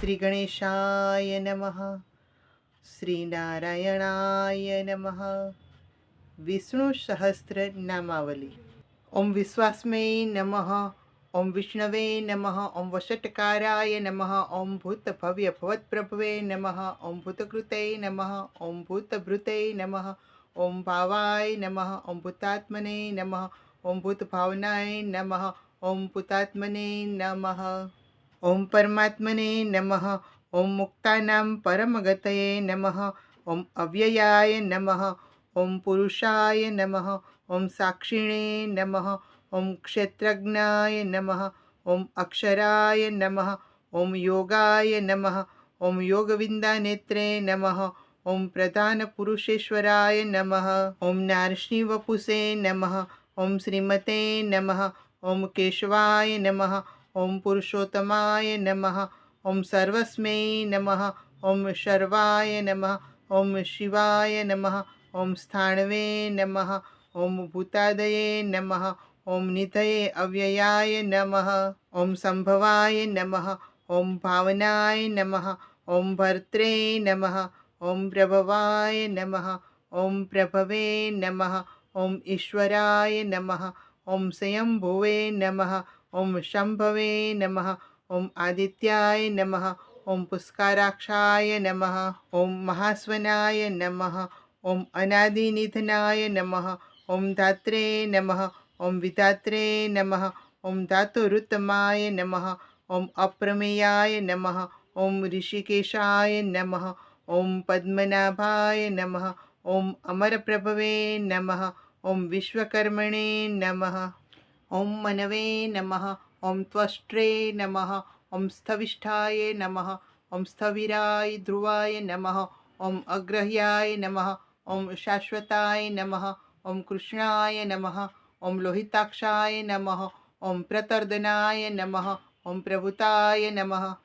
શ્રી ગણેશાય નમઃ. શ્રી નારાયણાય નમઃ. વિષ્ણુ સહસ્ત્ર નામાવલી. ઓમ વિશ્વાસ્મય નમઃ. ઓમ વિષ્ણવે નમઃ. ઓમ વષટકારાય નમઃ. ઓમ ભૂતભવ્ય ભવત્પ્રભવે નમઃ. ઓમ ભૂતકૃતે નમઃ. ઓમ ભૂતભૃતે નમઃ. ઓમ ભાવાય નમઃ. ઓમ ભૂતાત્મને નમઃ. ઓમ ભૂતભાવનાય નમઃ. ઓમ ભૂતાત્મને નમઃ. ઓમ પરમાત્મને નમઃ. ઓમ મુક્તાનામ પરમગતયે નમઃ. ઓમ અવ્યયાય નમઃ. ઓમ પુરુષાય નમઃ. ઓમ સાક્ષિણે નમઃ. ઓમ ક્ષેત્રજ્ઞાય નમઃ. ઓમ અક્ષરાય નમઃ. ઓમ યોગાય નમઃ. ઓમ યોગવિંદાનેત્રે નમઃ. ઓમ પ્રધાન પુરુષેશ્વરાય નમઃ. ઓમ નારસિંહ વપુષે નમઃ. ઓમ શ્રીમતે નમઃ. ઓમ કેશવાય નમઃ. ઓમ પુરુષોત્તમાય નમઃ. ઓમ સર્વસ્મૈ નમઃ. ઓમ શર્વાય નમઃ. ઓમ શિવાય નમઃ. ઓમ સ્થાણવે નમઃ. ઓમ ભૂતાદયે નમઃ. ઓમ નિધયે અવ્યયાય નમઃ. ઓમ સંભવાય નમઃ. ઓમ ભાવનાય નમઃ. ઓમ ભર્ત્રે નમઃ. ઓમ પ્રભવાય નમઃ. ઓમ પ્રભવે નમઃ. ઓમ ઈશ્વરાય નમઃ. ઓમ સ્વયંભુવે નમઃ. ઓમ શંભવે નમઃ. ઓમ આદિત્યાય નમઃ. ઓમ પુષ્કરાક્ષાય નમઃ. ઓમ મહાસ્વનાય નમઃ. ઓમ અનાદિનિધનાય નમઃ. ઓમ ધાત્રે નમઃ. ઓમ વિધાત્રે નમઃ. ઓમ ધાતુરુત્તમાય નમઃ. ઓમ અપ્રમેયાય નમઃ. ઓમ ઋષિકેશાય નમઃ. ઓમ પદ્મનાભાય નમઃ. ઓમ અમરપ્રભવે નમઃ. ઓમ વિશ્વકર્મણે નમઃ. ઓમ મનવે નમઃ. ઓમ ત્વષ્ટ્રે નમઃ. ઓમ સ્થવિષ્ઠાય નમઃ. ઓમ સ્થવિરાય ધ્રુવાય નમઃ. ઓમ અગ્રહ્યાય નમઃ. ઓમ શાશ્વતાય નમઃ. ઓમ કૃષ્ણાય નમઃ. ઓમ લોહિતાક્ષાય નમઃ. ઓમ પ્રતર્દનાય નમઃ. ઓમ પ્રભુતાય નમઃ.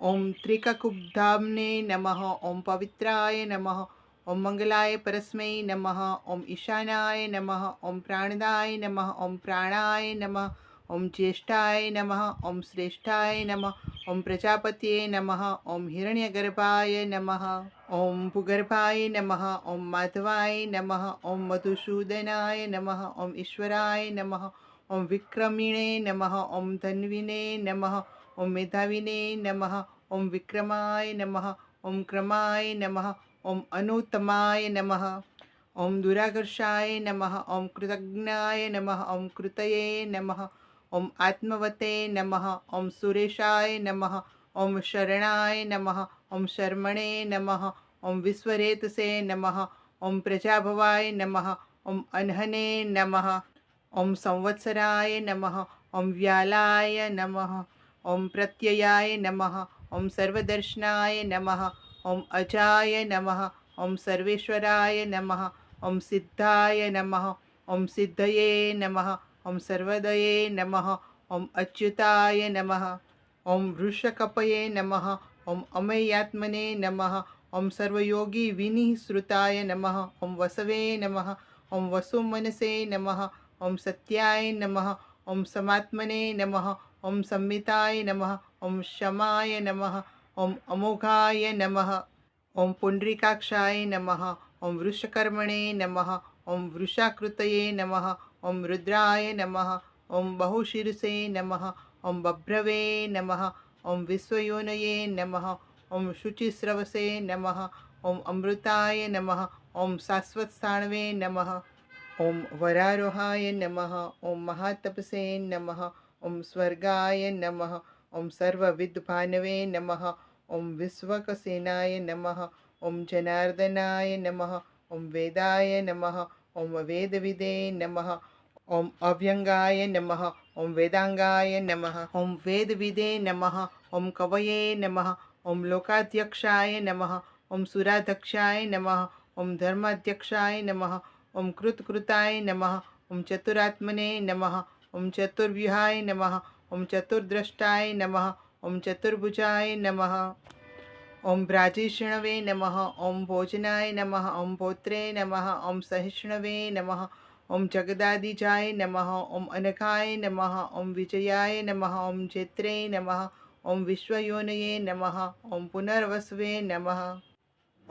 ઓમ ત્રિકકુબ્ધામ્ને નમઃ. ઓમ પવિત્રાય નમઃ. ઓમ મંગલાય પરસ્મૈ નમઃ. ઓમ ઈશાનાય નમઃ. ઓમ પ્રાણદાય નમઃ. ઓમ પ્રાણાય નમઃ. ઓમ જ્યેષ્ઠાય નમઃ. ઓમ શ્રેષ્ઠાય નમઃ. ઓમ પ્રજાપતયે નમઃ. ઓમ હિરણ્યગર્ભાય નમઃ. ઓમ ભૂગર્ભાય નમઃ. ઓમ માધવાય નમઃ. ઓમ મધુસૂદનાય નમઃ. ઓમ ઈશ્વરાય નમઃ. ઓમ વિક્રમિણે નમઃ. ઓમ ધન્વિને નમઃ. ઓમ મેધાવિને નમઃ. ઓમ વિક્રમાય નમઃ. ઓમ ક્રમાય નમઃ. ઓમ અનુત્તમાય નમઃ. ઓમ દુરાકર્ષાય નમઃ. ઓમ કૃતજ્ઞાય નમઃ. ઓમ કૃતયે નમઃ. ઓમ આત્મવતે નમઃ. ઓમ સુરેશાય નમઃ. ઓમ શરણાય નમઃ. ઓમ શર્મણે નમઃ. ઓમ વિશ્વરેતસે નમઃ. ઓમ પ્રજાભવાય નમઃ. ઓમ અન્હને નમઃ. ઓમ સંવત્સરાય નમઃ. ઓમ વ્યાલાય નમઃ. ઓમ પ્રત્યયાય નમઃ. ઓમ સર્વદર્શનાય નમઃ. ઓમ અજાય નમઃ. ઓમ સર્વેશ્વરાય નમઃ. ઓમ સિદ્ધાય નમઃ. ઓમ સિદ્ધયે નમઃ. ઓમ સર્વદયે નમઃ. ઓમ અચ્યુતાય નમઃ. ઓમ વૃષકપયે નમઃ. ઓમ અમયાત્મને નમઃ. ઓમ સર્વયોગી વિનિઃશ્રુતાય નમઃ. ઓમ વસવે નમઃ. ઓમ વસુમનસે નમઃ. ઓમ સત્યાય નમઃ. ઓમ સમાત્મને નમઃ. ઓમ સંમિતાય નમઃ. ઓમ શમાય નમઃ. ઓમ અમોઘાય નમઃ. ઓમ પુંડરીકાક્ષાય નમઃ. ઓમ વૃષકર્મણે નમઃ. ઓમ વૃષાકૃતયે નમઃ. ઓમ રુદ્રાય નમઃ. ઓમ બહુશીર્ષે નમઃ. ઓમ બભ્રવે નમઃ. ઓમ વિશ્વયોનયે નમઃ. ઓમ શુચિસ્રવસે નમઃ. ઓમ અમૃતાય નમઃ. ઓમ શાશ્વતસ્થાણવે નમઃ. ઓમ વરારોહાય નમઃ. ઓમ મહાતપસે નમઃ. ઓમ સ્વર્ગાય નમઃ. ઓમ સર્વવિદ્ભાનવે નમઃ. ઓમ વિશ્વકસેનાય નમઃ. ઓમ જનાર્દનાય નમઃ. ઓમ વેદાય નમઃ. ઓમ વેદવિદે નમઃ. ઓમ અવ્યંગાય નમઃ. ઓમ વેદાંગાય નમઃ. ઓમ વેદવિદે નમઃ. ઓમ કવયે નમઃ. ઓમ લોકાધ્યક્ષાય નમઃ. ઓમ સુરાધક્ષાય નમઃ. ઓમ ધર્માધ્યક્ષાય નમઃ. ઓમ કૃતકૃતાય નમઃ. ઓમ ચતુરાત્મને નમઃ. ઓમ ચતુર્વ્યુહાય નમઃ. ઓમ ચતુર્દ્રષ્ટાય નમઃ. ઓમ ચતુર્ભુજાય નમઃ. ઓમ ભ્રાજીષ્ણવે નમઃ. ઓમ ભોજનાય નમઃ. ઓમ ભોત્રે નમઃ. ઓમ સહિષ્ણવે નમઃ. ઓમ જગદાદિજાય નમઃ. ઓમ અનઘાય નમઃ. ઓમ વિજયાય નમઃ. ઓમ જેત્રે નમઃ. ॐ विश्वयोनये नमः। ॐ पुनर्वसवे नमः।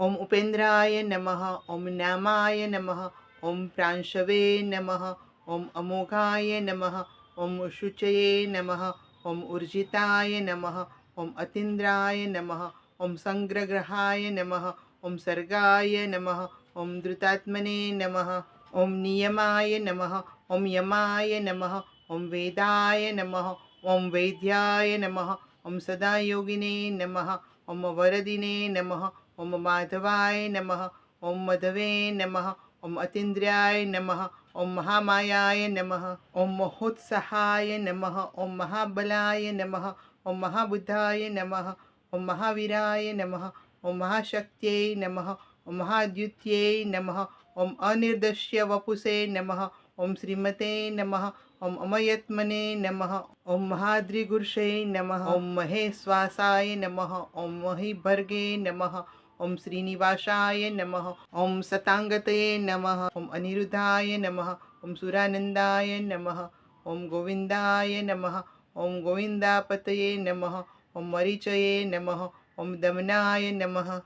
ॐ उपेन्द्राय नमः। ॐ नामाय नमः। ॐ प्रांशवे नमः। ॐ अमोघाय नमः। ॐ शुचये नमः। ॐ ऊर्जिताय नमः। ॐ अतीन्द्राय नमः। ॐ संग्रग्रहाय नमः। ॐ सर्गाय नमः। ॐ धृतात्मने नमः। ॐ नियमाय नमः। ॐ यमाय नमः। ॐ वेदाय नमः। ॐ वैद्याय नमः। ॐ सदायोगिने नमः। ॐ वरदिने नमः। ॐ माधवाय नमः। ॐ मधवे नमः। ॐ अतीन्द्राय नमः। ॐ महामायाय नमः। ॐ महोत्साहाय नमः। ॐ महाबलाय नमः। ॐ महाबुद्धाय नमः। ॐ महावीराय नमः। ॐ महाशक्त्यै नमः। ॐ महाद्युत्यै नमः। ॐ अनिर्दश्य वपुषे नमः। ॐ श्रीमते नमः। ॐ अमयत्मने नमः। ॐ महाद्रिगुर्षे नमः। ॐ महेश्वासाय नमः। ॐ महिभर्गे नमः। ॐ श्रीनिवासाय नमः। ॐ सताङ्गतये नमः। ॐ अनिरुद्धाय नमः। ॐ सुरानन्दाय नमः। ॐ गोविन्दाय नमः। ॐ गोविन्दापतये नमः। ॐ मरीचये नमः। ॐ दमनाय नमः।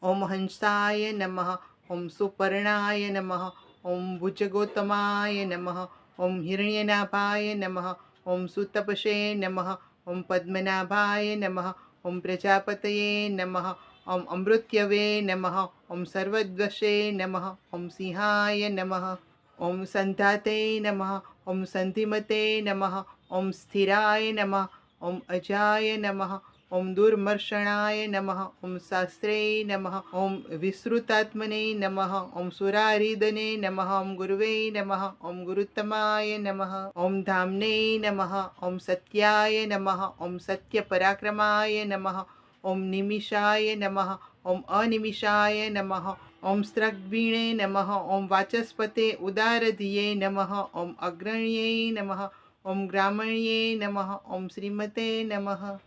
ॐ हंसाय नमः। ॐ सुपर्णाय नमः। ॐ भुजगोत्तमाय नमः। ॐ हिरण्यनाभाय नमः। ॐ सुतपसे नमः। ॐ पद्मनाभाय नमः। ॐ प्रजापतये नमः। ॐ अमृत्यवे नमः। ॐ सर्वद्वशे नमः। ॐ सिंहाय नमः। ॐ सन्धाते नमः। ॐ सन्धिमते नमः। ॐ स्थिराय नमः। ॐ अजाय नमः। ॐ दुर्मर्षणाय नमः। ॐ शास्त्रे नमः। ॐ विश्रुतात्मने नमः। ॐ सुरारिदने नमः। ॐ गुरुवे नमः। ॐ गुरुत्तमाय नमः। ॐ धाम्ने नमः। ॐ सत्याय नमः। ॐ सत्यपराक्रमाय नमः। ॐ निमिषाय नमः। ॐ अनिमिषाय नमः। ॐ स्त्रग्वीणे नमः। ॐ वाचस्पते उदारधिये नमः। ॐ अग्रण्ये नमः। ॐ ग्रामण्ये नमः। ॐ श्रीमते नमः।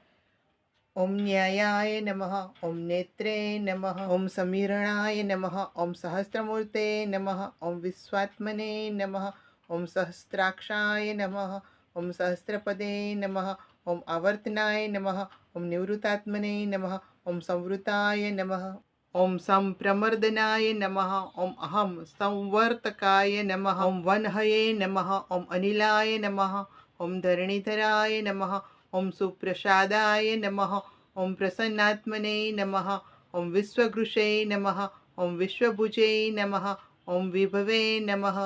ॐ न्यायाय नमः। ॐ नेत्रे नमः। ॐ समीरणाय नमः। ॐ सहस्रमूर्ते नमः। ॐ विश्वात्मने नमः। ॐ सहस्राक्षाय नमः। ॐ सहस्रपदे नमः। ॐ आवर्तनाय नमः। ॐ निवृत्तात्मने नमः। ॐ संवृताय नमः। ॐ संप्रमर्दनाय नमः। ॐ अहं संवर्तकाय नमः। ॐ वन्हये नमः। ॐ अनिलाय नमः। ॐ धरणीधराय नमः। ॐ सुप्रसादाय नमः। ॐ प्रसन्नात्मने नमः। ॐ विश्वगृषे नमः। ॐ विश्वभुजे नमः। ॐ विभवे नमः।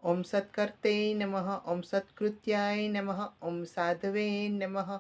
ॐ सत्कर्ते नमः। ॐ सत्कृत्याय नमः। ॐ साधवे नमः।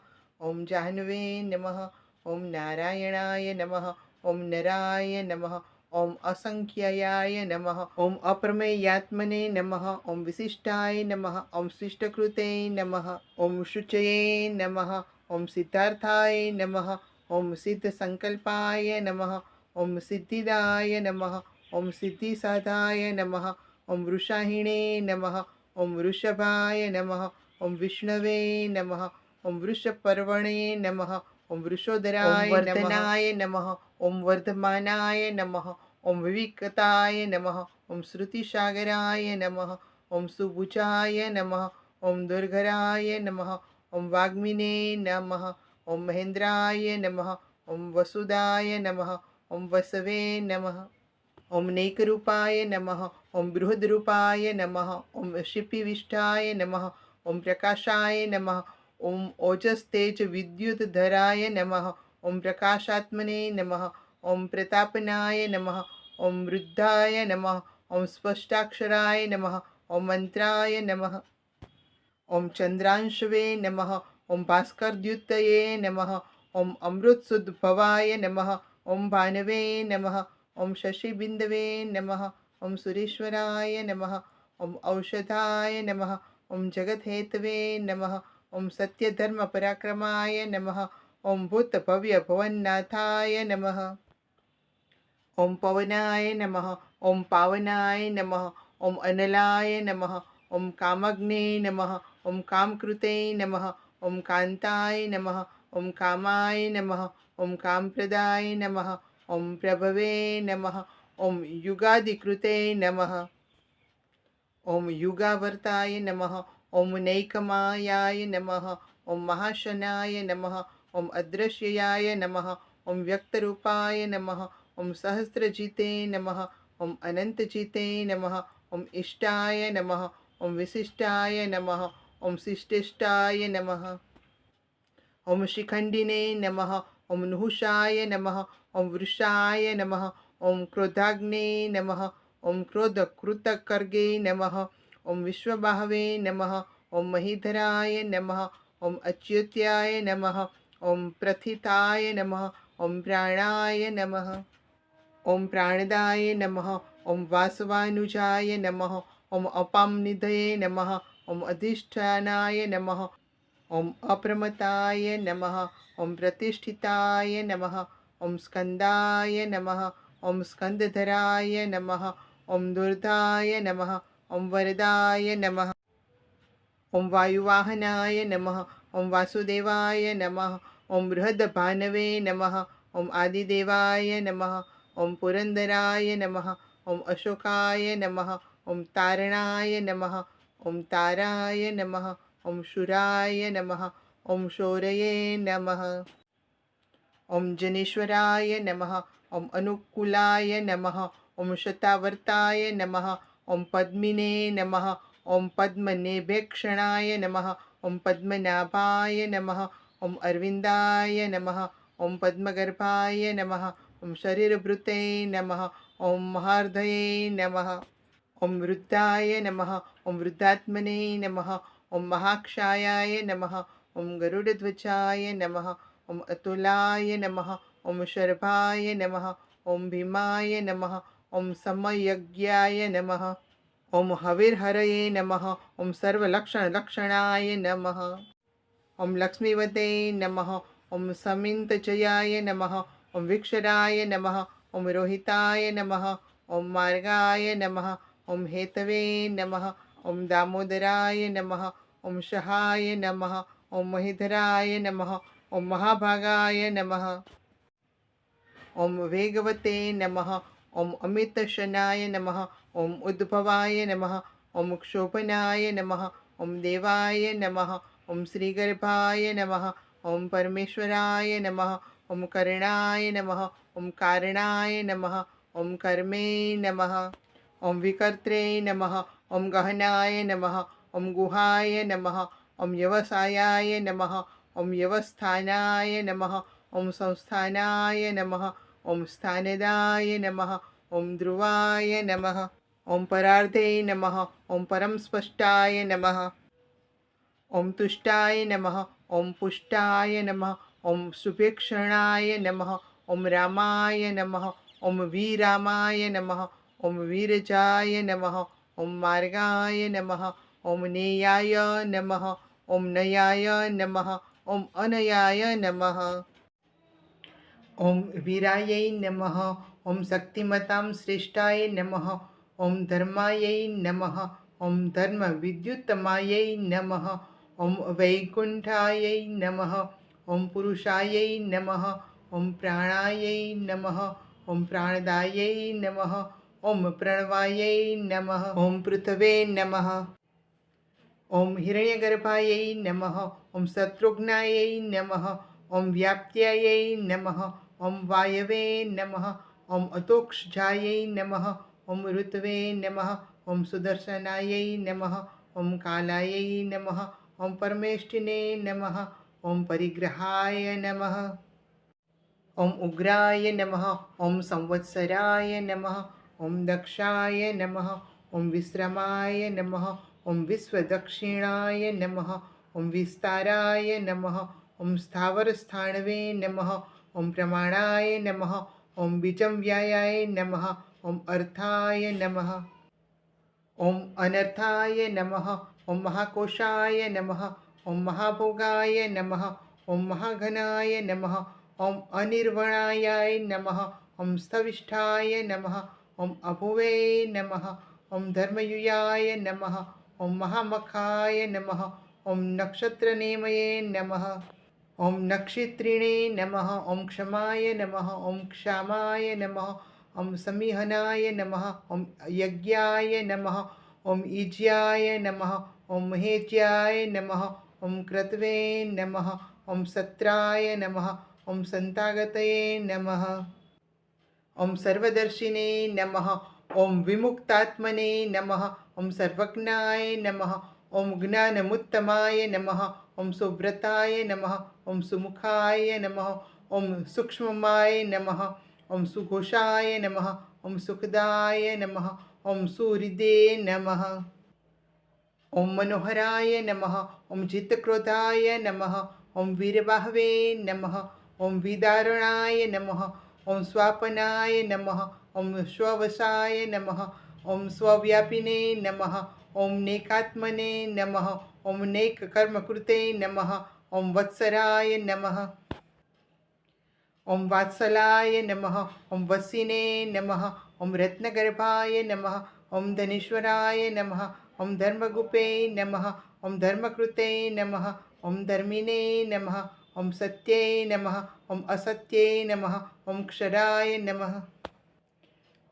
ॐ जाह्नवे नमः। ॐ नारायणाय नमः। ॐ नराय नमः। ॐ असंख्याय नमः। ॐ अप्रमेयात्मने नमः। ॐ विशिष्टाय नमः। ॐ शिष्टकृते नमः। ॐ शुचये नमः। ॐ सिद्धार्थाय नमः। ॐ सिद्धसङ्कल्पाय नमः। ॐ सिद्धिदाय नमः। ॐ सिद्धिसाधाय नमः। ॐ वृषाहिणे नमः। ॐ वृषभाय नमः। ॐ विष्णवे नमः। ॐ वृषपर्वणे नमः। ॐ वृषोदराय वर्धनाय नमः। ॐ वर्धमानाय नमः। ॐ विविक्ताय नमः। ॐ श्रुतिसागराय नमः। ॐ सुभुजाय नमः। ॐ दुर्धराय नमः। ॐ वाग्मिने नमः। ॐ महेन्द्राय नमः। ॐ वसुदाय नमः। ॐ वसवे नमः। ॐ नैकरूपाय नमः। ॐ बृहद्रूपाय नमः। ॐ शिपिविष्टाय नमः। ॐ प्रकाशाय नमः। ॐ ओजस्तेजविद्युतधराय नमः। ॐ प्रकाशात्मने नमः। ॐ प्रतापनाय नमः। ॐ वृद्धाय नमः। ॐ स्पष्टाक्षराय नमः। ॐ मन्त्राय नमः। ॐ चन्द्रांशवे नमः। ॐ भास्करद्युतये नमः। ॐ अमृतसुद्भवाय नमः। ॐ भानवे नमः। ॐ शशिबिन्दवे नमः। ॐ सुरेश्वराय नमः। ॐ औषधाय नमः। ॐ जगद्धेतवे नमः। ॐ सत्यधर्मपराक्रमाय नमः। ॐ भूतभव्यभवन्नाथाय नमः। ॐ पवनाय नमः। ॐ पावनाय नमः। ॐ अनलाय नमः। ॐ कामग्ने नमः। ॐ कामकृते नमः। ॐ कान्ताय नमः। ॐ कामाय नमः। ॐ कामप्रदाय नमः। ॐ प्रभवे नमः। ॐ युगादिकृते नमः। ॐ युगावर्ताय नमः। ॐ नैकमायाय नमः। ઓમ મહાશનાય નમઃ, ઓમ અદ્રશ્યાય નમઃ, ઓમ વ્યક્તરૂપાય નમઃ, ઓમ સહસ્રજીતે નમઃ, ઓમ અનંતજીતે નમઃ, ઓમ ઇષ્ટાય નમઃ, ઓમ વિશિષ્ટાય નમઃ, ઓમ શિષ્ટિષ્ટાય નમઃ, ઓમ શિખંડિને નમઃ, ઓમ નુહુષાય નમઃ, ઓમ વૃષાય નમઃ, ઓમ ક્રોધાગ્ને નમઃ, ઓમ ક્રોધકૃતકર્ગે નમઃ, ઓમ વિશ્વબાહવે નમઃ, ઓમ મહીધરાય નમઃ, ઓમ અચ્યુત્યાય નમઃ, ઓમ પ્રથિતાય નમઃ, ઓમ પ્રાણાય નમઃ, ઓમ પ્રાણદાય નમઃ, ઓમ વાસવાનુજાય નમઃ, ઓમ અપામનિધયે નમઃ, ઓમ અધિષ્ઠાનાય નમઃ, ઓમ અપ્રમતાય નમઃ, ઓમ પ્રતિષ્ઠિતાય નમઃ, ઓમ સ્કંદાય નમઃ, ઓમ સ્કંદધરાય નમઃ, ઓમ દુર્ધાય નમઃ, ઓમ વરદાય નમઃ, ઓમ વાયુવાહનાય નમઃ, ઓમ વાસુદેવાય નમઃ, ઓમ બૃહદભાનવે નમઃ, ઓમ આદિદેવાય નમઃ, ઓમ પુરંદરાય નમઃ, ઓમ અશોકાય નમઃ, ઓમ તારણાય નમઃ, ઓમ તારાય નમઃ, ઓમ શુરાય નમઃ, ઓમ શૌરયે નમઃ, ઓમ જનેશ્વરાય નમઃ, ઓમ અનુકૂલાય નમઃ, ઓમ શતાવર્તાય નમઃ, ઓમ પદ્મિને નમઃ, ઓમ પદ્મનેભેક્ષણાય નમઃ, ઓમ પદ્મનાભાય નમઃ, ઓમ અરવિંદાય નમઃ, ઓમ પદ્મગર્ભાય નમઃ, ઓમ શરીરભૃતે નમઃ, ઓમ મહાર્ધયે નમઃ, ઓમ વૃદ્ધાય નમઃ, ઓમ વૃદ્ધાત્મને નમઃ, ઓમ મહાક્ષાયાય નમઃ, ઓમ ગરુડધ્વજાય નમઃ, ઓમ અતુલાય નમઃ, ઓમ શર્ભાય નમઃ, ઓમ ભીમાય નમઃ, ઓમ સમયજ્ઞાય નમઃ, ઓમ હવિર્હરયે નમઃ, ઓમ સર્વલક્ષણલક્ષણાય નમઃ, ઓમ લક્ષ્મીવતે નમઃ, ઓમ સમિંતજયાય નમઃ, ઓમ વિક્ષરાય નમઃ, ઓમ રોહિતાય નમઃ, ઓમ માર્ગાય નમઃ, ઓમ હેતવે નમઃ, ઓમ દામોદરાય નમઃ, ઓમ સહાય નમઃ, ઓમ મહિધરાય નમઃ, ઓમ મહાભાગાય નમઃ, ઓમ વેગવતે નમઃ, ઓમ અમિતશનાય નમઃ, ઓમ ઉદ્ભવાય નમઃ, ઓમ ક્ષોભનાય નમઃ, ઓમ દેવાય નમઃ, ઓમ શ્રીગર્ભાય નમઃ, ઓમ પરમેશ્વરાય નમઃ, ઓમ કર્ણાય નમઃ, ઓમ કારણાય નમઃ, ઓમ કર્મે નમઃ, ઓમ વિકર્ત્રે નમઃ, ઓમ ગહનાય નમઃ, ઓમ ગુહાય નમઃ, ઓમ વ્યવસાયાય નમઃ, ઓમ વ્યવસ્થાનાય નમઃ, ઓમ સંસ્થાનાય નમઃ, ઓમ સ્થાનદાય નમઃ, ઓમ ધ્રુવાય નમઃ, ઓમ પરાર્ધે નમઃ, ઓમ પરમ સ્પષ્ટાય નમઃ, ઓમ તુષ્ટાય નમઃ, ઓમ પુષ્ટાય નમઃ, ઓમ શુભેક્ષણાય નમઃ, ઓમ રામાય નમઃ, ઓમ વીરામાય નમઃ, ઓમ વીરજાય નમઃ, ઓમ માર્ગાય નમઃ, ઓમ નેયાય નમઃ, ઓમ નયાય નમઃ, ઓમ અનયાય નમઃ, ઓમ વીરાય નમઃ, ઓમ શક્તિમતાં શ્રેષ્ઠાય નમઃ, ઓમ ધર્માય નમઃ, ઓમ ધર્મ વિદ્યુત્તમાય નમઃ, ઓમ વૈકુંઠાય નમઃ, ઓમ પુરુષાય નમઃ, ઓમ પ્રાણાય નમઃ, ઓમ પ્રાણદાય નમઃ, ઓમ પ્રણવાય નમઃ, ઓમ પૃથવે નમઃ, ઓમ હિરણ્યગર્ભાય નમઃ, ઓમ શત્રુઘ્નાય નમઃ, ઓમ વ્યાપ્ત્યાય નમઃ, ઓમ વાયવે નમઃ, ઓમ અતોક્ષજાય નમઃ, ઓમ ઋતવે નમઃ, ઓમ સુદર્શનાય નમઃ, ઓમ કાલાય નમઃ, ઓમ પરમેષ્ઠિને નમઃ, ઓમ પરિગ્રહાય નમઃ, ઓમ ઉગ્રાય નમઃ, ઓમ સંવત્સરાય નમઃ, ઓમ દક્ષાય નમઃ, ઓમ વિશ્રમાય નમઃ, ઓમ વિશ્વદક્ષિણાય નમઃ, ઓમ વિસ્તારાય નમઃ, ઓમ સ્થાવરસ્થાણવે નમઃ, ઓમ પ્રમાણાય નમઃ, ઓમ બીજંવ્યાયાય નમઃ, ઓમ અર્થાય નમઃ, ઓમ અનર્થાય નમઃ, ઓમ મહાકોશાય નમઃ, ઓમ મહાભોગાય નમઃ, ઓમ મહાઘનાય નમઃ, ઓમ અનિર્વણાયાય નમઃ, ઓમ સ્થવિષ્ઠાય નમઃ, ઓમ અભુવે નમઃ, ઓમ ધર્મયુયાય નમઃ, ઓમ મહામખાય નમઃ, ઓમ નક્ષત્રનેમયે નમઃ, ઓમ નક્ષિત્રિણે નમઃ, ઓમ ક્ષમાય નમઃ, ઓમ ક્ષામાય નમઃ, ઓમ સમિહનાય નમઃ, ઓમ યજ્ઞાય નમઃ, ઓમ ઈજ્યાય નમઃ, ઓમ મહેજ્યાય નમઃ, ॐ क्रतवे नमः, ॐ सत्राय नमः, ॐ सन्तागतये नमः, ॐ सर्वदर्शिने नमः, ॐ विमुक्तात्मने नमः, ॐ सर्वज्ञाय नमः, ॐ ज्ञानमुत्तमाय नमः, ॐ सुव्रताय नमः, ॐ सुमुखाय नमः, ॐ सूक्ष्ममाय नमः, ॐ सुघोषाय नमः, ॐ सुखदाय नमः, ॐ सुहृदे नमः, ॐ मनोहराय नमः, ॐ जितक्रोधाय नमः, ॐ वीरबाहवे नमः, ॐ विदारुणाय नमः, ॐ स्वापनाय नमः, ॐ स्ववशाय नमः, ॐ स्वव्यापिने नमः, ॐ नेकात्मने नमः, ॐ नेककर्मकृते नमः, ॐ वत्सराय नमः, ॐ वात्सलाय नमः, ॐ वसिने नमः, ॐ रत्नगर्भाय नमः, ॐ धनेश्वराय नमः, ॐ धर्मगुपे नमः, ॐ धर्मकृते नमः, ॐ धर्मिणे नमः, ॐ सत्ये नमः, ॐ असत्ये नमः, ॐ क्षराय नमः,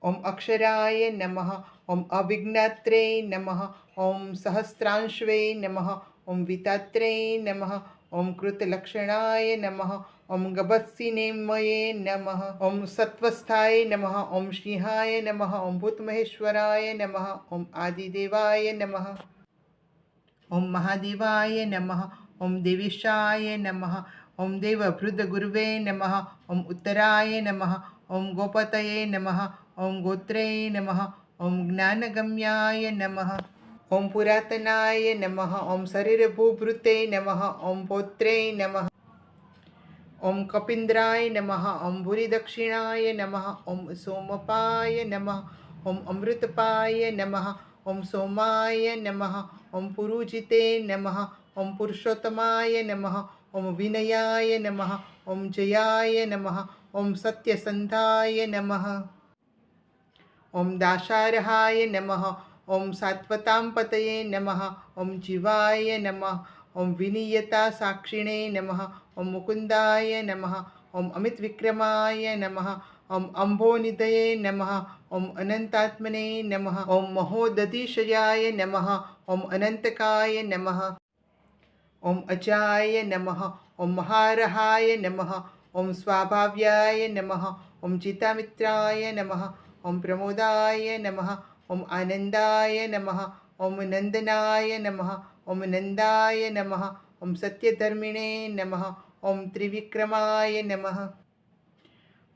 ॐ अक्षराय नमः, ॐ अविघ्नात्रे नमः, ॐ सहस्रांशवे नमः, ॐ वितात्रे नमः, ॐ कृतलक्षणाय नमः, ॐ गभस्सिनेमये नमः, ॐ सत्वस्थाय नमः, ॐ सिंहाय नमः, ॐ भूतमहेश्वराय नमः, ॐ आदिदेवाय नमः, ॐ महादेवाय नमः, ॐ देवेशाय नमः, ॐ देवभृदगुरुवे नमः, ॐ उत्तराय नमः, ॐ गोपतये नमः, ॐ गोत्रे नमः, ॐ ज्ञानगम्याय नमः, ॐ पुरातनाय नमः, ॐ शरीरभूभृते नमः, ॐ पौत्रे नमः, ॐ कपीन्द्राय नमः, ॐ भूरिदक्षिणाय नमः, ॐ सोमपाय नमः, ॐ अमृतपाय नमः, ॐ सोमाय नमः, ॐ पुरुजिते नमः, ॐ पुरुषोत्तमाय नमः, ॐ विनयाय नमः, ॐ जयाय नमः, ॐ सत्यसन्धाय नमः, ॐ दाशार्हाय नमः, ॐ सात्वतां नमः, ॐ जीवाय नमः, ॐ विनीयता साक्षिणे नमः, ॐ मुकुन्दाय नमः, ॐ अमितविक्रमाय नमः, ॐ अम्भोनिधये नमः, ॐ अनन्तात्मने नमः, ॐ महोदधिशयाय नमः, ॐ अनन्तकाय नमः, ॐ अजाय नमः, ॐ महारहाय नमः, ॐ स्वाभाव्याय नमः, ॐ चितामित्राय नमः, ॐ प्रमोदाय नमः, ॐ आनन्दाय नमः, ॐ नन्दनाय नमः, ॐ नन्दाय नमः, ॐ सत्यधर्मिणे नमः, ॐ त्रिविक्रमाय नमः,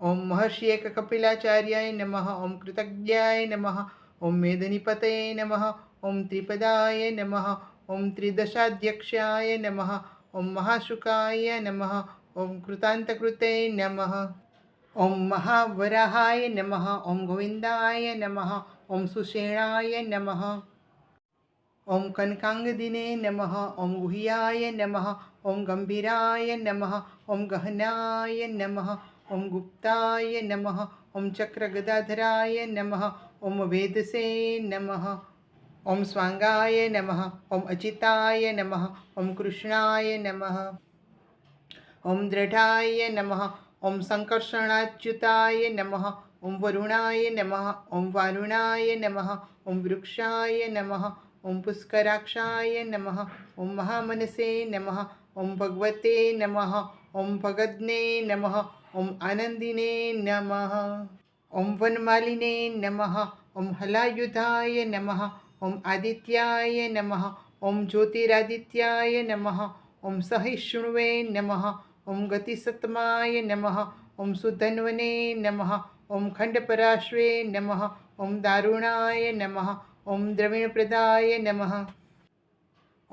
ॐ महर्षि एककपिलाचार्याय नमः, ॐ कृतज्ञाय नमः, ॐ मेदिनीपतये नमः, ॐ त्रिपदाय नमः, ॐ त्रिदशाध्यक्षाय नमः, ॐ महाशुकाय नमः, ॐ कृतान्तकृते नमः, ॐ महावराहाय नमः, ॐ गोविन्दाय नमः, ॐ सुषेणाय नमः, ॐ कनकाङ्गदिने नमः, ॐ गुह्याय नमः, ॐ गम्भीराय नमः, ॐ गहनाय नमः, ॐ गुप्ताय नमः, ॐ चक्रगदाधराय नमः, ॐ वेदसे नमः, ॐ स्वाङ्गाय नमः, ॐ अचिताय नमः, ॐ कृष्णाय नमः, ॐ दृढाय नमः, ॐ सङ्कर्षणाच्युताय नमः, ॐ वरुणाय नमः, ॐ वारुणाय नमः, ॐ वृक्षाय नमः, ॐ पुष्कराक्षाय नमः, ॐ महामनसे नमः, ॐ भगवते नमः, ॐ भगज्ञे नमः, ॐ आनन्दिने नमः, ॐ वनमालिने नमः, ॐ हलायुधाय नमः, ॐ आदित्याय नमः, ॐ ज्योतिरादित्याय नमः, ॐ सहिष्णुवे नमः, ॐ गतिसत्माय नमः, ॐ सुधन्वने नमः, ॐ खण्डपराश्वे नमः, ॐ दारुणाय नमः, ॐ द्रविणप्रदाय नमः,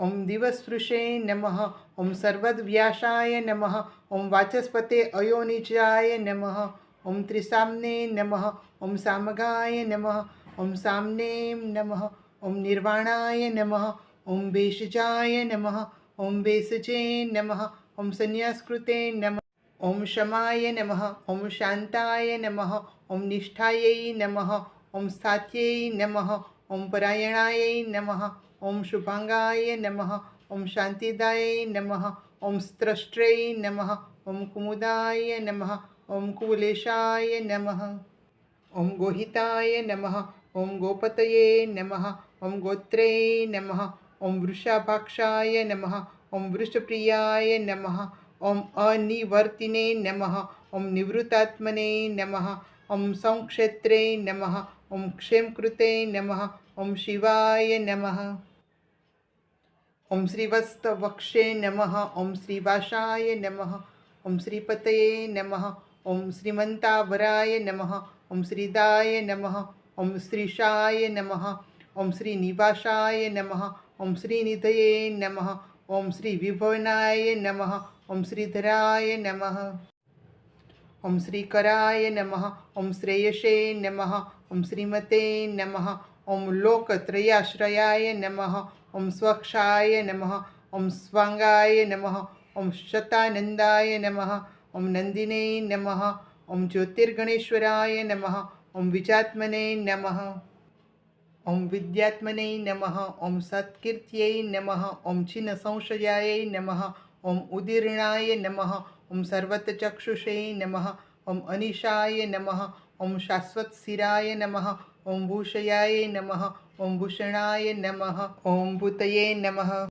ॐ दिवस्पृशे नमः, ॐ सर्वद्व्यासाय नमः, ॐ वाचस्पते अयोनिजाय नमः, ॐ त्रिसाम्ने नमः, ॐ सामगाय नमः, ॐ साम्ने नमः, ॐ निर्वाणाय नमः, ॐ भेषजाय नमः, ॐ भेषजे नमः, ॐ संन्यासकृते नमः, ॐ शमाय नमः, ॐ शान्ताय नमः, ॐ निष्ठायै नमः, ॐ स्थात्यै नमः, ॐ परायणायै नमः, ॐ शुभाङ्गाय नमः, ॐ शान्तिदायै नमः, ॐ स्त्रष्ट्रै नमः, ॐ कुमुदाय नमः, ॐ कुलेशाय नमः, ॐ गोहिताय नमः, ॐ गोपतये नमः, ॐ गोत्रे नमः, ॐ वृषाभाक्षाय नमः, ઓમ વૃષપ્રિયાય નમઃ. ઓમ અનિવર્તિને નમઃ. ઓમ નિવૃત્તાત્મને નમઃ. ઓમ સંક્ષેત્રે નમઃ. ઓમ ક્ષેમકૃતે નમઃ. ઓમ શિવાય નમઃ. ઓમ શ્રીવત્સવક્ષે નમઃ. ઓમ શ્રીવાસાય નમઃ. ઓમ શ્રીપતયે નમઃ. ઓમ શ્રીમંતાવરાય નમઃ. ઓમ શ્રીદાય નમઃ. ઓમ શ્રીશાય નમઃ. ઓમ શ્રીનિવાસાય નમઃ. ઓમ શ્રીનિધયે નમઃ. ઓમ શ્રીવિભવનાય નમઃ. ઓમ શ્રીધરાય નમઃ. ઓમ શ્રીકરાય નમઃ. ઓમ શ્રેયસે નમઃ. ઓમ શ્રીમતે નમઃ. ઓમ લોકત્રયાશ્રયાય નમઃ. ઓમ સ્વક્ષાય નમઃ. ઓમ સ્વાંગાય નમઃ. ઓમ શતાનંદાય નમઃ. ઓમ નંદિને નમઃ. ઓમ જ્યોતિર્ગણેશ્વરાય નમઃ. ઓમ વિજાત્મને નમઃ. ઓમ વિદ્યાત્મને નમઃ. ઓમ સત્કીર્ત્यै નમઃ. ઓમ છિન્ન સંશયાય નમઃ. ઓમ ઉદીર્ણાય નમઃ. ઓમ સર્વતચક્ષુષે નમઃ. ઓમ અનિશાય નમઃ. ઓમ શાશ્વતશિરાય નમઃ. ઓમ ભૂષયાય નમઃ. ઓમ ભૂષણાય નમઃ. ઓમ ભૂતયે નમઃ.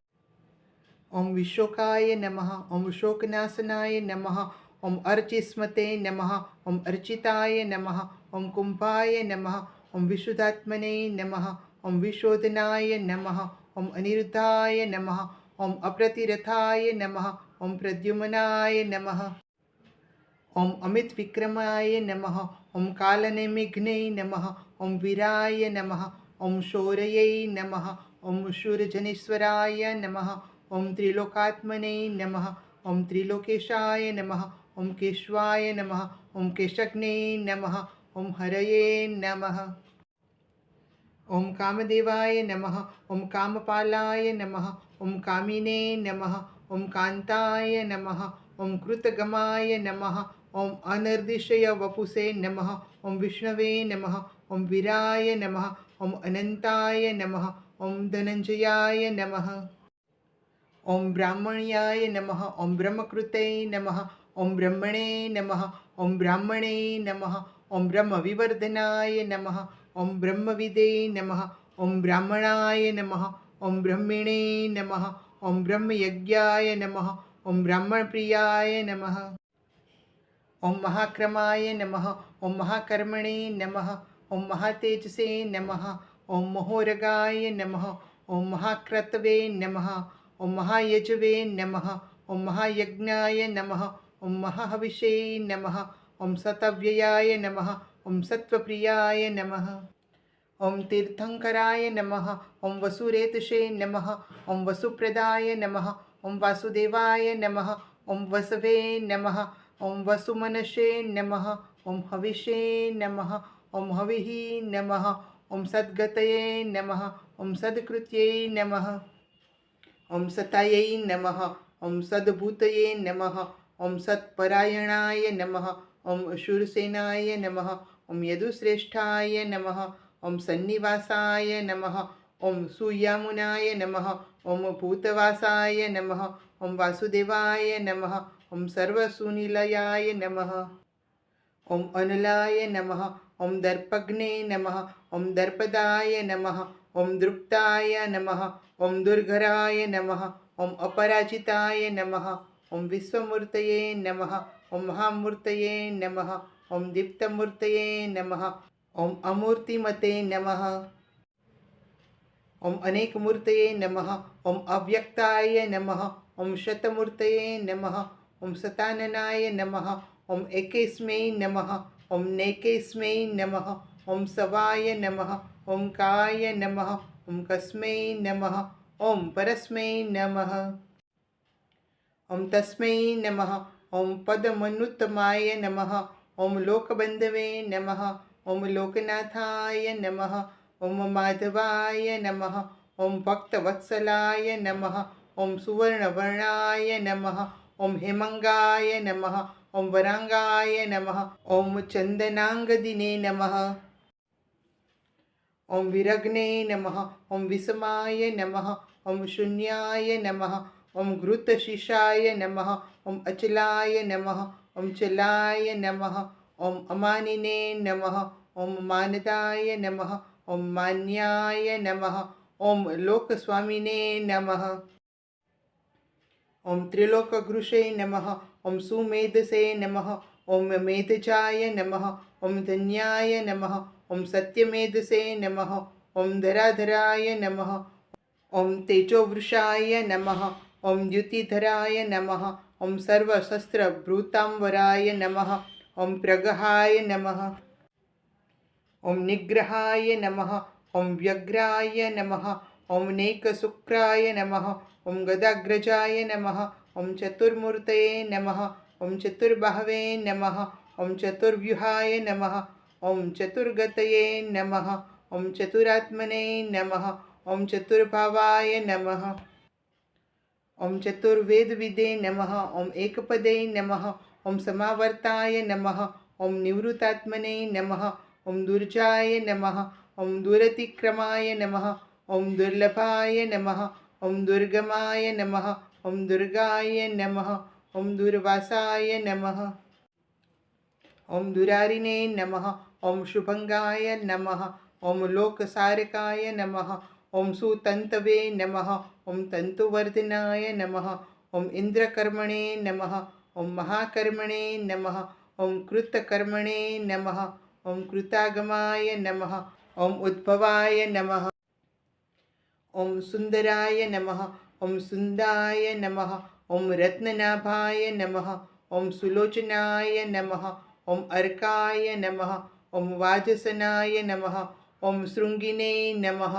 ઓમ વિશોકાય નમઃ. ઓમ શોકનાશનાય નમઃ. ઓમ અર્ચિસ્મતે નમઃ. ઓમ અર્ચિતાય નમઃ. ઓમ કુંભાય નમઃ. ઓમ વિશુદ્ધાત્મને નમઃ. ઓમ વિશોધનાય નમઃ. ઓમ અનિરુદ્ધાય નમઃ. ઓમ અપ્રતિરથાય નમઃ. ઓમ પ્રદ્યુમનાય નમઃ. ઓમ અમિત વિક્રમાય નમઃ. ઓમ કાલનેમિઘ્ને નમઃ. ઓમ વીરાય નમઃ. ઓમ શૌર્યૈ નમઃ. ઓમ શૂરજનેશ્વરાય નમઃ. ઓમ ત્રિલોકાત્મને નમઃ. ઓમ ત્રિલોકેશાય નમઃ. ઓમ કેશવાય નમઃ. ઓમ કેશગ્ને નમઃ. ઓમ હરયે નમઃ. ઓમ કામદેવાય નમઃ. ઓમ કામપાલાય નમઃ. ઓમ કામિને નમઃ. ઓમ કાંતાય નમઃ. ઓમ કૃતગમાય નમઃ. ઓમ અનિર્દિશય વપુષે નમઃ. ઓમ વિષ્ણવે નમઃ. ઓમ વીરાય નમઃ. ઓમ અનંતાય નમઃ. ઓમ ધનંજયાય નમઃ. ઓમ બ્રાહ્મણ્યાય નમઃ. ઓમ બ્રહ્મકૃતે નમઃ. ઓમ બ્રહ્મણે નમઃ. ઓમ બ્રાહ્મણે નમઃ. ઓમ બ્રહ્મવિવર્ધનાય નમઃ. ઓમ બ્રહ્મવિદે નમઃ. ઓમ બ્રાહ્મણાય નમઃ. ઓમ બ્રહ્મિણે નમઃ. ઓમ બ્રહ્મયજ્ઞાય નમઃ. ઓમ બ્રાહ્મણપ્રિયાય નમઃ. ઓમ મહાક્રમાય નમઃ. ઓમ મહાકર્મણે નમઃ. ઓમ મહાતેજસે નમઃ. ઓમ મહોરગાય નમઃ. ઓમ મહાક્રતવે નમઃ. ઓમ મહાયજવે નમઃ. ઓમ મહાયજ્ઞાય નમઃ. ઓમ મહાહવિષે નમઃ. ઓમ સતવ્યયાય નમઃ. ઓમ સત્વપ્રિયાય નમઃ. ઓમ તીર્થંકરાય નમઃ. ઓમ વસુરેતશે નમઃ. ઓમ વસુપ્રદાય નમઃ. ઓમ વાસુદેવાય નમઃ. ઓમ વસવે નમઃ. ઓમ વસુમનશે નમઃ. ઓમ હવિષે નમઃ. ઓમ હવિઃ નમઃ. ઓમ સદ્ગતયે નમઃ. ઓમ સદકૃત્યૈ નમઃ. ઓમ સતાयै નમઃ. ઓમ સદભૂતયે નમઃ. ઓમ સત્પરાયણાય નમઃ. ઓમ શૂરસેનાય નમઃ. ઓમ યદુશ્રેષ્ઠાય નમઃ. ઓમ સન્નિવાસાય નમઃ. ઓમ સુયામુનાય નમઃ. ઓમ ભૂતવાસાય નમઃ. ઓમ વાસુદેવાય નમઃ. ઓમ સર્વસુનિલયાય નમઃ. ઓમ અનલાય નમઃ. ઓમ દર્પગ્ને નમઃ. ઓમ દર્પદાય નમઃ. ઓમ દૃપ્તાય નમઃ. ઓમ દુર્ઘરાય નમઃ. ઓમ અપરાજિતાય નમઃ. ઓમ વિશ્વમૂર્તયે નમઃ. ઓમ મહામૂર્તયે નમઃ. ઓમ દીપ્તમૂર્તયે નમઃ. ઓમ અમૂર્તિમતે નમઃ. ઓમ અનેકમૂર્તયે નમઃ. ઓમ અવ્યક્તાય નમઃ. ઓમ શતમૂર્તયે નમઃ. ઓમ સતાનનાય નમઃ. ઓમ એકેસ્મૈ નમઃ. ઓમ નૈકેસ્મૈ નમઃ. ઓમ સવાય નમઃ. ઓમ કાય નમઃ. ઓમ કસ્મૈ નમઃ. ઓમ પરસ્મૈ નમઃ. ઓમ તસ્મૈ નમઃ. ઓમ પદમનુત્તમાય નમઃ. ઓમ લોકબંધવે નમઃ. ઓમ લોકનાથાય નમઃ. ઓમ માધવાય નમઃ. ઓમ ભક્તવત્સલાય નમઃ. ઓમ સુવર્ણવર્ણાય નમઃ. ઓમ હેમંગાય નમઃ. ઓમ વરાંગાય નમઃ. ઓમ ચંદનાંગદિને નમઃ. ઓમ વિરગ્ને નમઃ. ઓમ વિષમાય નમઃ. ઓમ શૂન્યાય નમઃ. ઓમ ઘૃતશિશાય નમઃ. ઓમ અચલાય નમઃ. ઓમ ચલાય નમઃ. ઓમ અમાનિને નમઃ. ઓમ માનદાય નમઃ. ઓમ માન્યાય નમઃ. ઓમ લોકસ્વામિને નમઃ. ॐ त्रिलोकगृषे नमः। ॐ सुमेधसे नमः। ॐ मेधजाय नमः। ॐ धन्याय नमः। ॐ सत्यमेधसे नमः। ॐ धराधराय नमः। ॐ तेजोवृषाय नमः। ॐ द्युतिधराय नमः। ॐ सर्वशस्त्रभृतांवराय नमः। ॐ प्रगहाय नमः। ॐ निग्रहाय नमः। ॐ व्यग्राय नमः। ॐ नेकशुक्राय नमः। ॐ गदाग्रजाय नमः। ॐ चतुर्मूर्तये नमः। ॐ चतुर्बाहवे नमः। ॐ चतुर्व्यूहाय नमः। ॐ चतुर्गतये नमः। ॐ चतुरात्मने नमः। ॐ चतुर्भावाय नमः। ॐ चतुर्वेदविदे नमः। ॐ एकपदे नमः। ॐ समावर्ताय नमः। ॐ निवृत्तात्मने नमः। ॐ दुर्जाय नमः। ॐ दुरतिक्रमाय नमः। ॐ दुर्लभाय नमः। ॐ दुर्गमाय नमः। ॐ दुर्गाय नमः। ॐ दुर्वासाय नमः। ॐ दुरारिणे नमः। ॐ शुभंगाय नमः। ॐ लोकसारकाय नमः। ॐ सुतन्तवे नमः। ॐ तन्तुवर्धनाय नमः। ॐ इन्द्रकर्मणे नमः। ॐ महाकर्मणे नमः। ॐ कृतकर्मणे नमः। ॐ कृतागमाय नमः। ॐ उद्भवाय नमः। ॐ सुन्दराय नमः। ॐ सुन्दाय नमः। ॐ रत्ननाभाय नमः। ॐ सुलोचनाय नमः। ॐ अर्काय नमः। ॐ वाजसनाय नमः। ॐ शृङ्गिने नमः।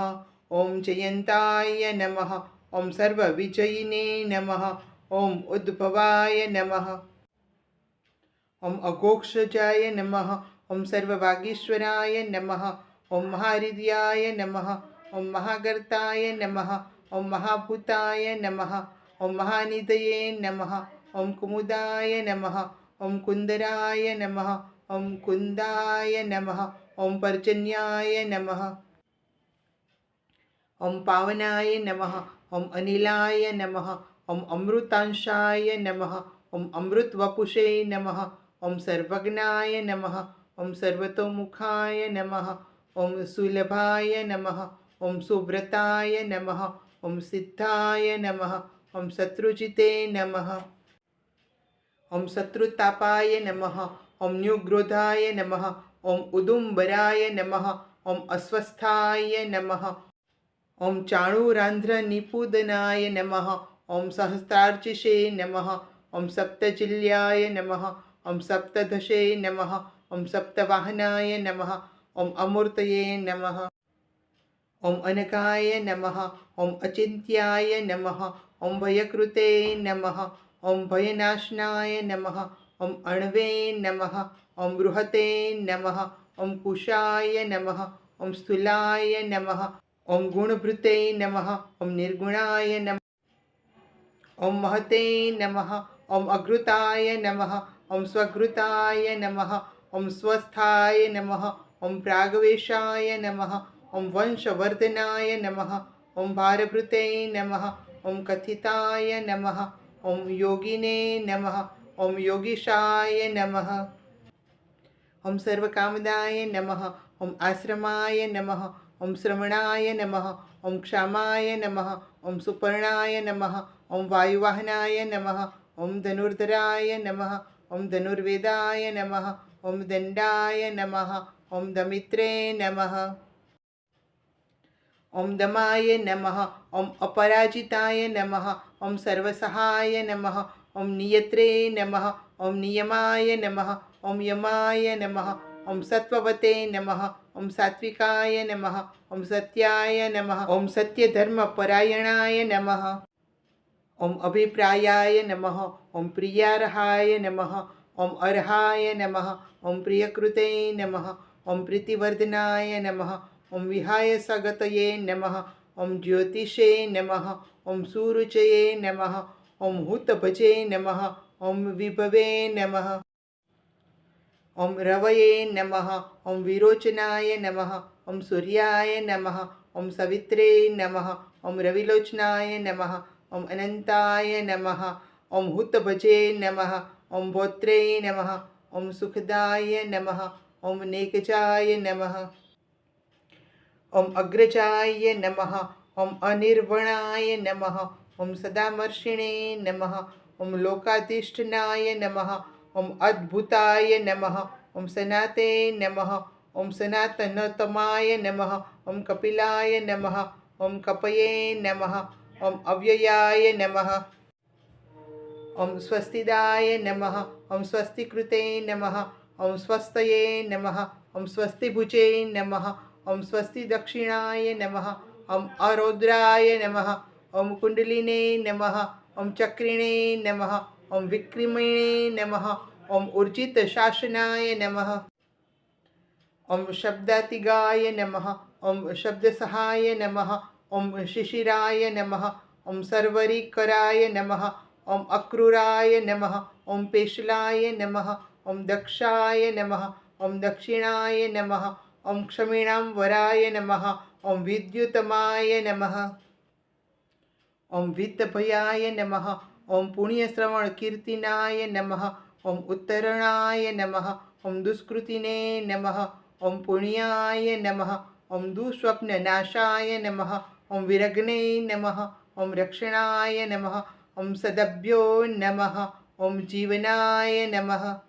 ॐ जयन्ताय नमः। ॐ सर्वविजयिने नमः। ॐ उद्भवाय नमः। ॐ अघोक्षजाय नमः। ॐ सर्ववागीश्वराय नमः। ॐ महाहृदयाय नमः। ॐ महागर्ताय नमः। ॐ महाभूताय नमः। ॐ महानिधये नमः। ॐ कुमुदाय नमः। ॐ कुन्दराय नमः। ॐ कुन्दाय नमः। ॐ पर्जन्याय नमः। ॐ पावनाय नमः। ॐ अनिलाय नमः। ॐ अमृतांशाय नमः। ॐ अमृतवपुषे नमः। ॐ सर्वज्ञाय नमः। ॐ सर्वतोमुखाय नमः। ॐ सुलभाय नमः। ॐ सुव्रताय नमः। ॐ सिद्धाय नमः। ॐ शत्रुजिते नमः। ॐ शत्रुतापाय नमः। ॐ न्युग्रोधाय नमः। ॐ उदुम्बराय नमः। ॐ अस्वस्थाय नमः। ॐ चाणूरान्ध्रनिपुदनाय नमः। ॐ सहस्रार्चिषे नमः। ॐ सप्तजिल्याय नमः। ॐ सप्तदशे नमः। ॐ सप्तवाहनाय नमः। ॐ अमूर्तये नमः। ॐ अनघाय नमः। ॐ अचिन्त्याय नमः। ॐ भयकृते नमः। ॐ भयनाशनाय नमः। ॐ अण्वे नमः। ॐ बृहते नमः। ॐ कुशाय नमः। ॐ स्थूलाय नमः। ॐ गुणभृते नमः। ॐ निर्गुणाय नमः। ॐ महते नमः। ॐ अघृताय नमः। ॐ स्वघृताय नमः। ॐ स्वस्थाय नमः। ॐ प्रागवेशाय नमः। ॐ वंशवर्धनाय नमः। ॐ भारभृते नमः। ॐ कथिताय नमः। ॐ योगिने नमः। ॐ योगीशाय नमः। ॐ सर्वकामदाय नमः। ॐ आश्रमाय नमः। ॐ श्रवणाय नमः। ॐ क्षामाय नमः। ॐ सुपर्णाय नमः। ॐ वायुवाहनाय नमः। ॐ धनुर्धराय नमः। ॐ धनुर्वेदाय नमः। ॐ दण्डाय नमः। ॐ दमित्रे नमः। ॐ दमाय नमः। ॐ अपराजिताय नमः। ॐ सर्वसहाय नमः। ॐ नियत्रे नमः। ॐ नियमाय नमः। ॐ यमाय नमः। ॐ सत्त्ववते नमः। ॐ सात्विकाय नमः। ॐ सत्याय नमः। ॐ सत्यधर्मपरायणाय नमः। ॐ अभिप्रायाय नमः। ॐ प्रियार्हाय नमः। ॐ अर्हाय नमः। ॐ प्रियकृते नमः। ॐ प्रीतिवर्धनाय नमः। ॐ विहायसगतये नमः। ॐ ज्योतिषे नमः। ॐ सुरुचये नमः। ॐ हुतभजे नमः। ॐ विभवे नमः। ॐ रवये नमः। ॐ विरोचनाय नमः। ॐ सूर्याय नमः। ॐ सवित्रे नमः। ॐ रविलोचनाय नमः। ॐ अनन्ताय नमः। ॐ हुतभजे नमः। ॐ भोत्रे नमः। ॐ सुखदाय नमः। ॐ नेकजाय नमः। ॐ अग्रजाय नमः। ॐ अनिर्वणाय नमः। ઓમ સદામર્ષિણે નમઃ. ઓમ લોકાધિષ્ઠનાય નમઃ. ઓમ અદ્ભુતાય નમઃ. ઓમ સનાતે નમઃ. ઓમ સનાતનતમાય નમઃ. ઓમ કપિલાય નમઃ. ઓમ કપયે નમઃ. ઓમ અવ્યયાય નમઃ. ઓમ સ્વસ્તિદાય નમઃ. ઓમ સ્વસ્તિકૃતે નમઃ. ઓમ સ્વસ્તયે નમઃ. ઓમ સ્વસ્તિભુજે નમઃ. ઓમ સ્વસ્તિ દક્ષિણાય નમઃ. ઓમ અરૌદ્રાય નમઃ. ઓમ કુંડલિને નમઃ. ઓમ ચક્રિણે નમઃ. ઓમ વિક્રમિણે નમઃ. ઓમ ઉર્જિત શાસનાય નમઃ. ઓમ શબ્દાતિગાય નમઃ. ઓમ શબ્દસહાય નમઃ. ઓમ શિશિરાય નમઃ. ઓમ સર્વરીકરાય નમઃ. ઓમ અક્રૂરાય નમઃ. ઓમ પેશલાય નમઃ. ઓમ દક્ષાય નમઃ. ઓમ દક્ષિણાય નમઃ. ઓમ ક્ષમિણામ વરાય નમઃ. ઓમ વિદ્યુતમાય નમઃ. ઓમ વિત્તભયાય નમઃ. ઓમ પુણ્યશ્રવણ કીર્તિનાય નમઃ. ઓમ ઉત્તરણાય નમઃ. ઓમ દુષ્કૃતિને નમઃ. ઓમ પુણ્યાય નમઃ. ઓમ દુઃસ્વપ્નનાશાય નમઃ. ઓમ વિરગ્ને નમઃ. ઓમ રક્ષણાય નમઃ. ઓમ સદભ્યો નમઃ. ઓમ જીવનાય નમઃ.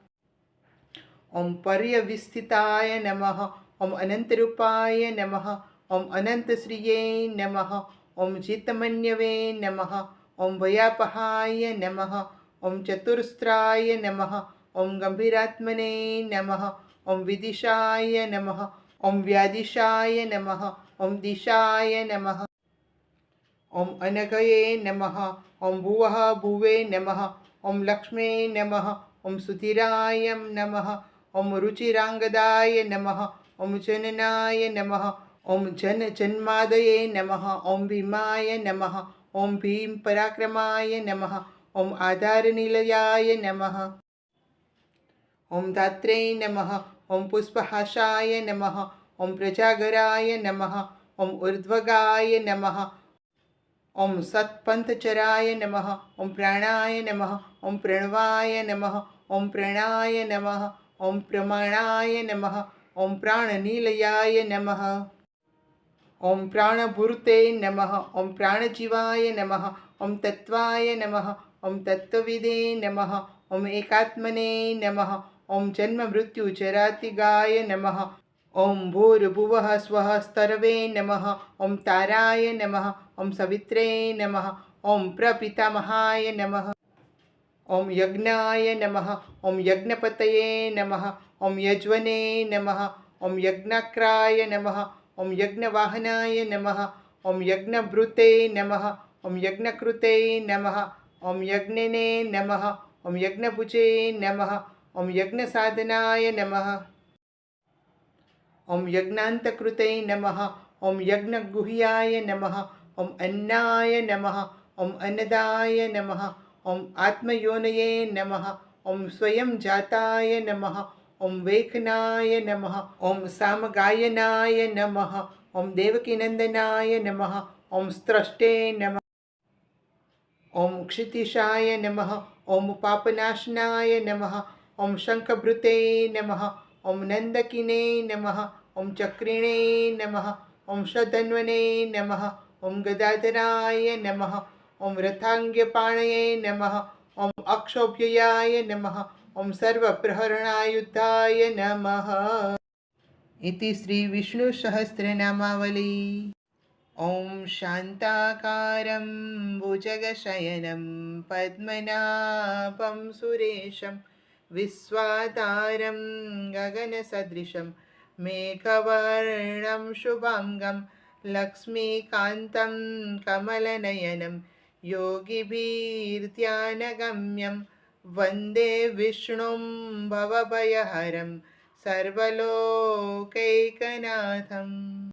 ઓમ પર્યવિસ્થિતાય નમઃ. ઓમ અનંતરૂપાય નમઃ. ઓમ અનંતશ્રિયે નમઃ. ઓમ ચિત્તમન્યવે નમઃ. ઓમ ભયાપહાય નમઃ. ઓમ ચતુસ્ત્રાય નમઃ. ઓમ ગંભીરાત્મને નમઃ. ઓમ વિદિશાય નમઃ. ઓમ વ્યાદિશાય નમઃ. ઓમ દિશાય નમઃ. ઓમ અનઘયે નમઃ. ઓમ ભુવઃ ભુવે નમઃ. ઓમ લક્ષ્મે નમઃ. ઓમ સુધીરાય નમઃ. ઓમ રુચિરાંગદાય નમઃ. ઓમ જનનાય નમઃ. ઓમ જન જન્માદયે નમઃ. ઓમ ભીમાય નમઃ. ઓમ ભીમ પરાક્રમાય નમઃ. ઓમ આધારનિલયાય નમઃ. ઓમ ધાત્રે નમઃ. ઓમ પુષ્પહાસાય નમઃ. ઓમ પ્રજાગરાય નમઃ. ઓમ ઉર્ધ્વગાય નમઃ. ઓમ સત્પંથચરાય નમઃ. ઓમ પ્રાણાય નમઃ. ઓમ પ્રણવાય નમઃ. ઓમ પ્રણાય નમઃ. ઓમ પ્રમાણાય નમઃ. ઓમ પ્રાણનિલયાય નમઃ. ઓમ પ્રાણભૂર્તે નમઃ. ઓમ પ્રાણજીવાય નમઃ. ઓમ તત્વાય નમઃ. ઓમ તત્વવિદે નમઃ. ઓમ એકાત્મને નમઃ. ઓમ જન્મ મૃત્યુ જરાતિગાય નમઃ. ઓમ ભૂર્ભુવઃ સ્વઃ સ્તરવે નમઃ. ઓમ તારાય નમઃ. ઓમ સવિત્રે નમઃ. ઓમ પ્રપિતામહાય નમઃ. ઓમ યજ્ઞાય નમઃ. ઓમ યજ્ઞપતયે નમઃ. ઓમ યજ્વને નમઃ. ઓમ યજ્ઞાક્રાય નમઃ. ઓમ યજ્ઞવાહનાય નમઃ. ઓમ યજ્ઞભૃતે નમઃ. ઓમ યજ્ઞકૃતે નમઃ. ઓમ યજ્ઞને નમઃ. ઓમ યજ્ઞભુજે નમઃ. ઓમ યજ્ઞસાધનાય નમઃ. ઓમ યજ્ઞાંતકૃતે નમઃ. ઓમ યજ્ઞગુહ્યાય નમઃ. ઓમ અન્નાય નમઃ. ઓમ અન્નદાય નમઃ. ઓમ આત્મયોનયે નમઃ. ઓમ સ્વયં જાતાય નમઃ. ઓમ વૈખનાય નમઃ. ઓમ સામગાયનાય નમઃ. ઓમ દેવકીનંદનાય નમઃ. ઓમ સ્ત્રષ્ટે નમઃ. ઓમ ક્ષિતિશાય નમઃ. ઓમ પાપનાશનાય નમઃ. ઓમ શંખભૃતે નમઃ. ઓમ નંદકિને નમઃ. ઓમ ચક્રિણે નમઃ. ઓમ શધન્વને નમઃ. ઓમ ગદાધરાય નમઃ. ઓમ રથાંગ્યપાણયે નમઃ. ઓમ અક્ષોભ્યયાય નમઃ. ઓમ સર્વપ્રહરણાયુદ્ધાય નમઃ. ઇતિ શ્રી વિષ્ણુ સહસ્રનામાવલી. ઓમ શાંતાકારં ભુજગશયनं પદ્મનાભં સુરેશં વિશ્વાધારં ગગનસદૃશં મેઘવર્ણં શુભાંગં લક્ષ્મીકાન્तं કમલનયनं યોગીભીર્ધ્યાનગમ્યં વંદે વિષ્ણું ભવભયહરં સર્વલોકૈકનાથम्.